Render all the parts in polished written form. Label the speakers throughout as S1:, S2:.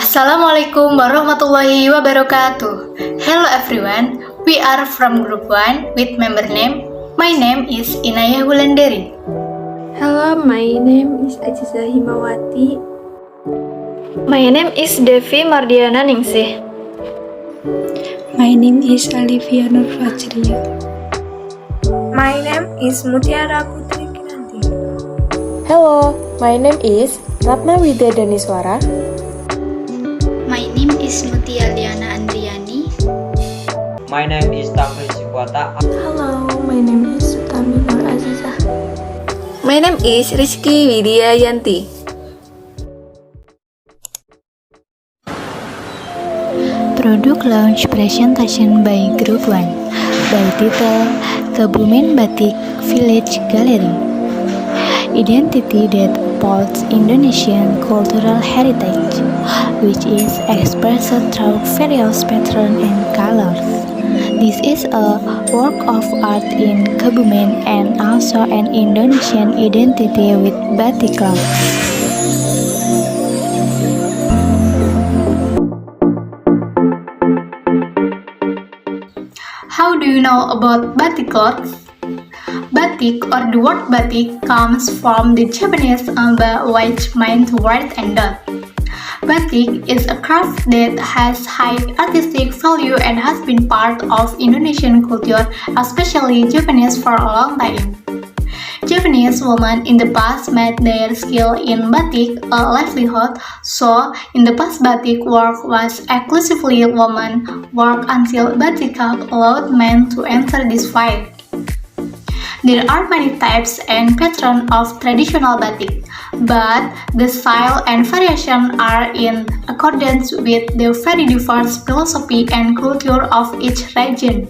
S1: Assalamualaikum warahmatullahi wabarakatuh. Hello everyone, we are from group 1 with member name. My name is Inayah Wulandari.
S2: Hello, my name is Aziza Himawati.
S3: My name is Devi Mardiana Ningsih.
S4: My name is Alivia Nur Fajriya.
S2: My name is Mutiara Putri Kinanti.
S5: Hello, my name is Ratna Widya Daniswara.
S6: My name is Mutia Liana Andriani.
S7: My name is Tamrin Sikwata.
S2: Hello, my name is Sutami Nur Aziza.
S3: My name is Rizky Widya Yanti.
S1: Product launch presentation by Group 1 by title Kebumen Batik Village Gallery. Identity that upholds Indonesian cultural heritage, which is expressed through various patterns and colors. This is a work of art in Kebumen and also an Indonesian identity with batik cloth. How do you know about batik cloths? Batik or the word batik comes from the Japanese amba, which means white and dot. Batik is a craft that has high artistic value and has been part of Indonesian culture, especially Japanese, for a long time. Japanese women in the past made their skill in batik a livelihood, so in the past batik work was exclusively women work until batik allowed men to enter this field. There are many types and patterns of traditional batik, but the style and variation are in accordance with the very diverse philosophy and culture of each region.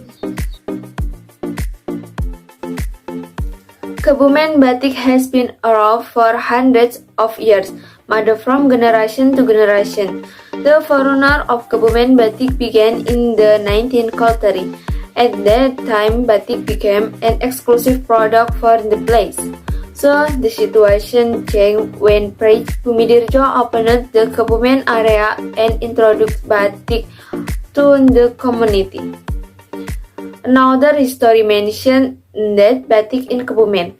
S2: Kebumen batik has been around for hundreds of years, moved from generation to generation. The forerunner of Kebumen batik began in the 19th century. At that time, batik became an exclusive product for the place. So, the situation changed when Praja Bumidirjo opened the Kebumen area and introduced batik to the community. Another history mentioned that batik in Kebumen,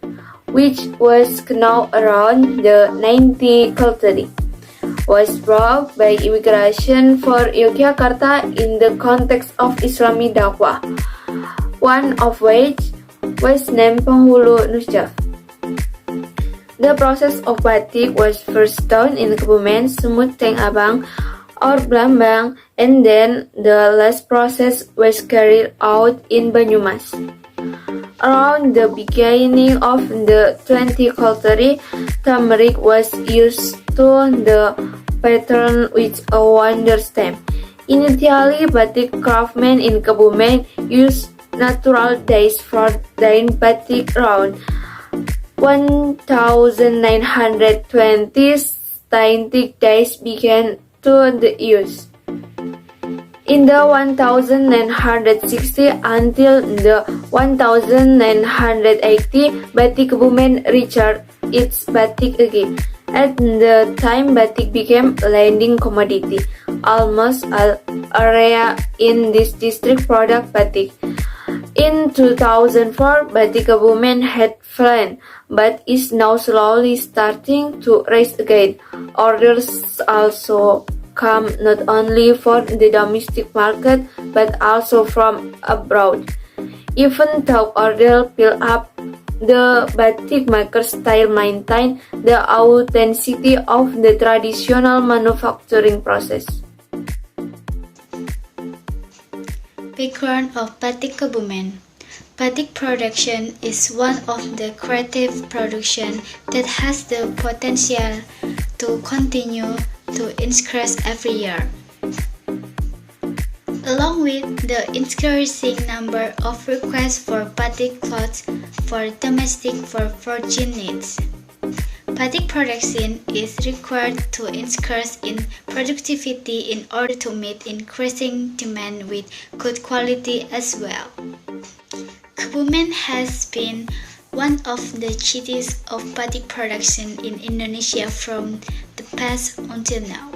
S2: which was now around the 19th century, was brought by immigration for Yogyakarta in the context of Islamic dakwah, one of which was named Penghulu Nusjaf. The process of batik was first done in Kebumen, Sumut Tank Abang, or Blambang, and then the last process was carried out in Banyumas. Around the beginning of the 20th century, turmeric was used to the pattern with a wonder stamp. Initially, batik craftsmen in Kebumen used natural dyes for dyeing batik around 1920. Synthetic dyes began to the use. In the 1960 until the 1980, batik Kebumen reached its batik again. At the time, batik became a landing commodity. Almost all area in this district product batik. In 2004, batik Kebumen had fallen, but is now slowly starting to rise again. Orders also come not only for the domestic market, but also from abroad. Even though orders fill up, the batik maker still maintain the authenticity of the traditional manufacturing process.
S6: Background of Batik Kebumen. Batik production is one of the creative production that has the potential to continue to increase every year. Along with the increasing number of requests for batik cloths for domestic for foreign needs, batik production is required to increase in productivity in order to meet increasing demand with good quality as well. Kebumen has been one of the cities of batik production in Indonesia from the past until now.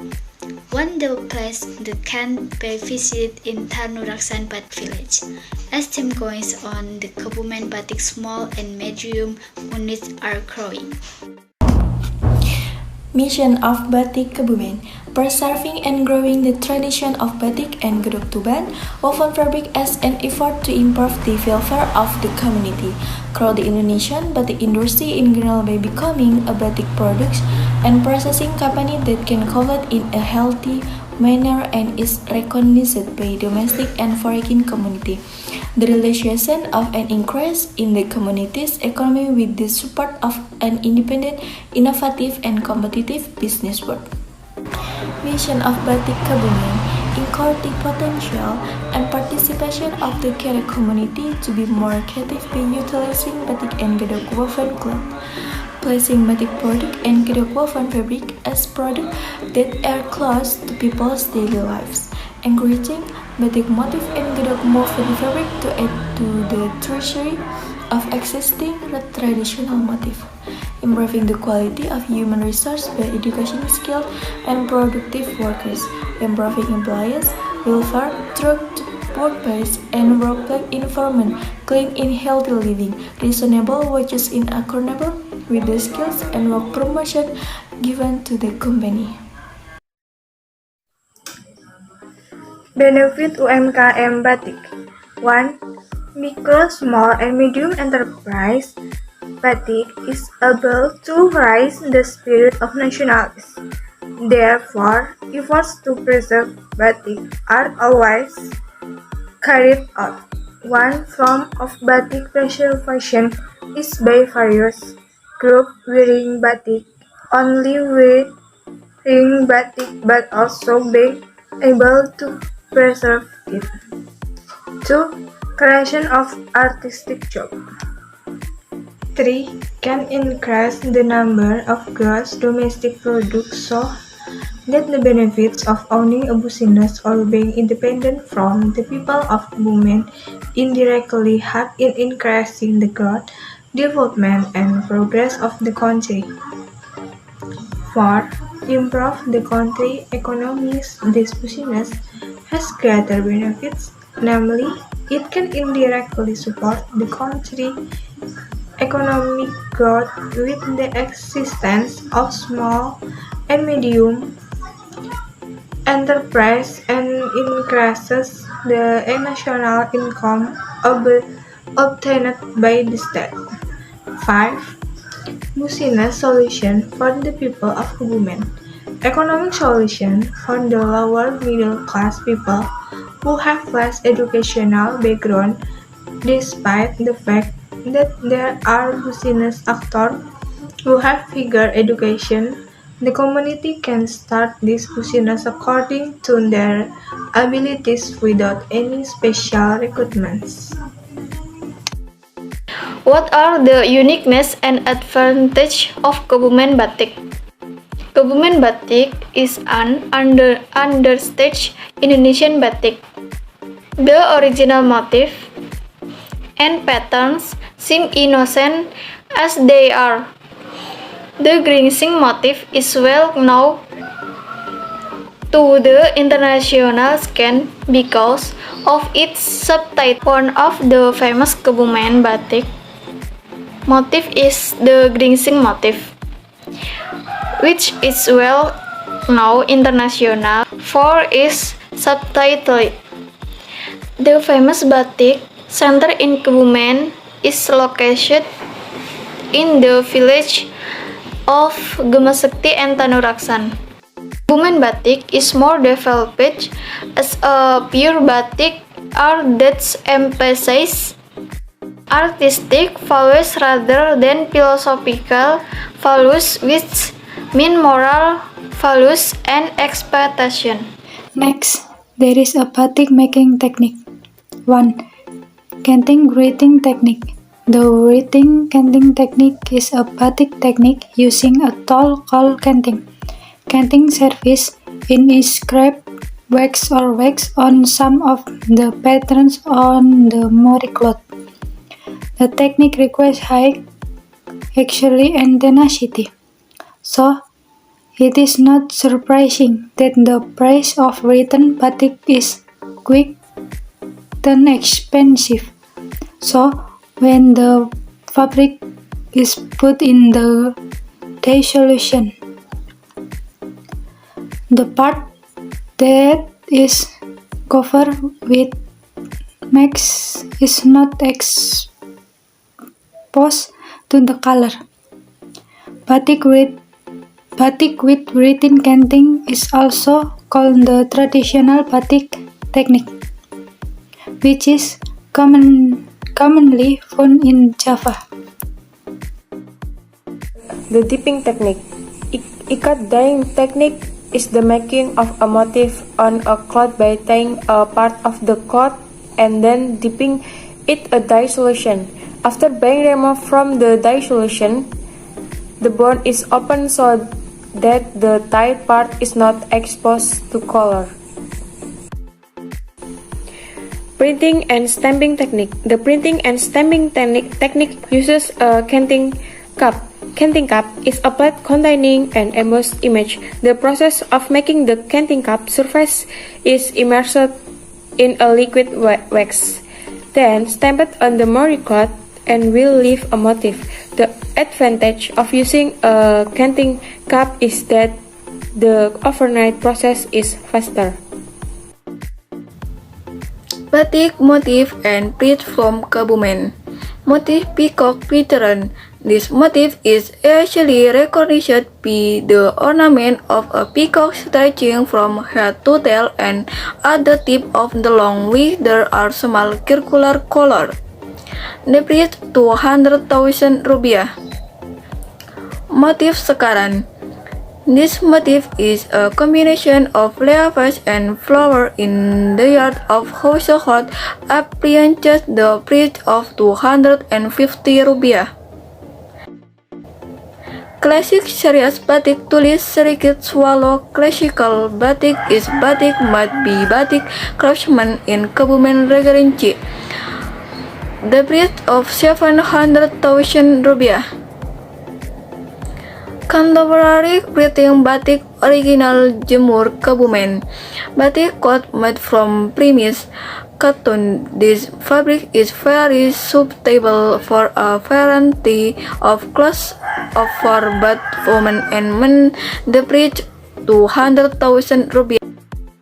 S6: One day place the can be visited in Tanuraksan Bat village. As time goes on, the Kebumen batik small and medium units are growing.
S8: Mission of Batik Kebumen: preserving and growing the tradition of batik and Gedok Tuban woven fabric as an effort to improve the welfare of the community. Grow the Indonesian batik industry in general by becoming a batik products and processing company that can cultivate in a healthy manner and is recognized by domestic and foreign community. The realization of an increase in the community's economy with the support of an independent, innovative, and competitive business world. Mission of Batik Kebumen encourage the potential and participation of the Kera community to be more creative by utilizing batik and Gedok woven cloth, placing batik product and Gedok woven fabric as products that are close to people's daily lives, encouraging batik motif and Gedok woven fabric to add to the treasury of existing traditional motif, improving the quality of human resource by education skilled and productive workers, improving employees' welfare through workplace and workplace environment, clean and healthy living, reasonable wages in accordance with the skills and work promotion given to the company.
S3: Benefit UMKM Batik. 1. Micro, small, and medium enterprise Batik is able to raise the spirit of nationalism. Therefore, efforts to preserve batik are always carried out. One form of batik preservation is by various groups wearing batik, only wearing batik but also being able to preserve it. 2. Creation of artistic jobs. 3. Can increase the number of gross domestic products so that the benefits of owning a business or being independent from the people of women indirectly help in increasing the growth, development, and progress of the country. 4. Improve the country economies. This business has greater benefits, namely, it can indirectly support the country economic growth with the existence of small and medium enterprise and increases the national income obtained by the state. 5. Business solution for the people of Kebumen. Economic solution for the lower middle class people who have less educational background, despite the fact that there are business actors who have bigger education. The community can start this business according to their abilities without any special recruitments.
S2: What are the uniqueness and advantage of Kebumen Batik? Kebumen Batik is an understated Indonesian batik. The original motif and patterns seem innocent as they are. The ginseng motif is well known to the international scan because of its subtitle. One of the famous Kebumen batik motif is the ginseng motif, which is well known international for its subtitle. The famous batik center in Kebumen is located in the village of Gemasakti and Tanuraksan. Kebumen batik is more developed as a pure batik art that emphasizes artistic values rather than philosophical values, which mean moral values and expectation.
S4: Next, there is a batik making technique. 1. Canting writing technique. The writing canting technique is a batik technique using a tool called canting. Canting service in scrap wax or wax on some of the patterns on the mori cloth. The technique requires high accuracy and tenacity. So, It is not surprising that the price of written batik is quite expensive. So, when the fabric is put in the dye solution, the part that is covered with wax is not exposed to the color. Batik with written canting is also called the traditional batik technique, which is commonly found in Java.
S5: The dipping technique. Ikat dyeing technique is the making of a motif on a cloth by tying a part of the cloth and then dipping it in a dye solution. After being removed from the dye solution, the bone is opened so that the tied part is not exposed to color. Printing and stamping technique. The printing and stamping technique uses a canting cup. Canting cup is a plate containing an embossed image. The process of making the canting cup surface is immersed in a liquid wax, then stamped on the Mori cloth and will leave a motif. The advantage of using a canting cup is that the overnight process is faster.
S2: Batik motif and print from Kebumen. Motif peacock pattern. This motif is actually recognized by the ornament of a peacock stretching from head to tail, and at the tip of the long wing there are small circular collar. The price 200,000 rupiah. Motif Sekaran. This motif is a combination of leaves and flower in the yard of household appliances. The price of 250 rupiah. Classic series batik tulis sedikit swallow. Classical batik is batik made by batik craftsmen in Kebumen Regency. The price of 700,000 rupiah. Contemporary printing batik original Jemur Kebumen. Batik coat made from premise cotton. This fabric is very suitable for a variety of clothes for both women and men. The price 200,000 rupiah.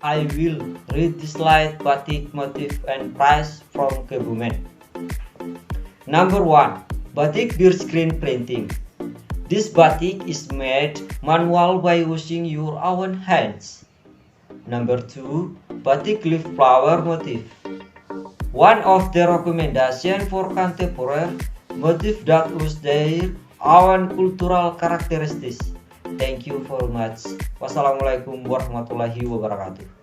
S7: I will read the slide batik motif and price from Kebumen. Number 1. Batik beer screen printing. This batik is made manual by using your own hands. Number 2. Batik leaf flower motif. One of the recommendation for contemporary motif that use their own cultural characteristics. Thank you very much. Wassalamualaikum warahmatullahi wabarakatuh.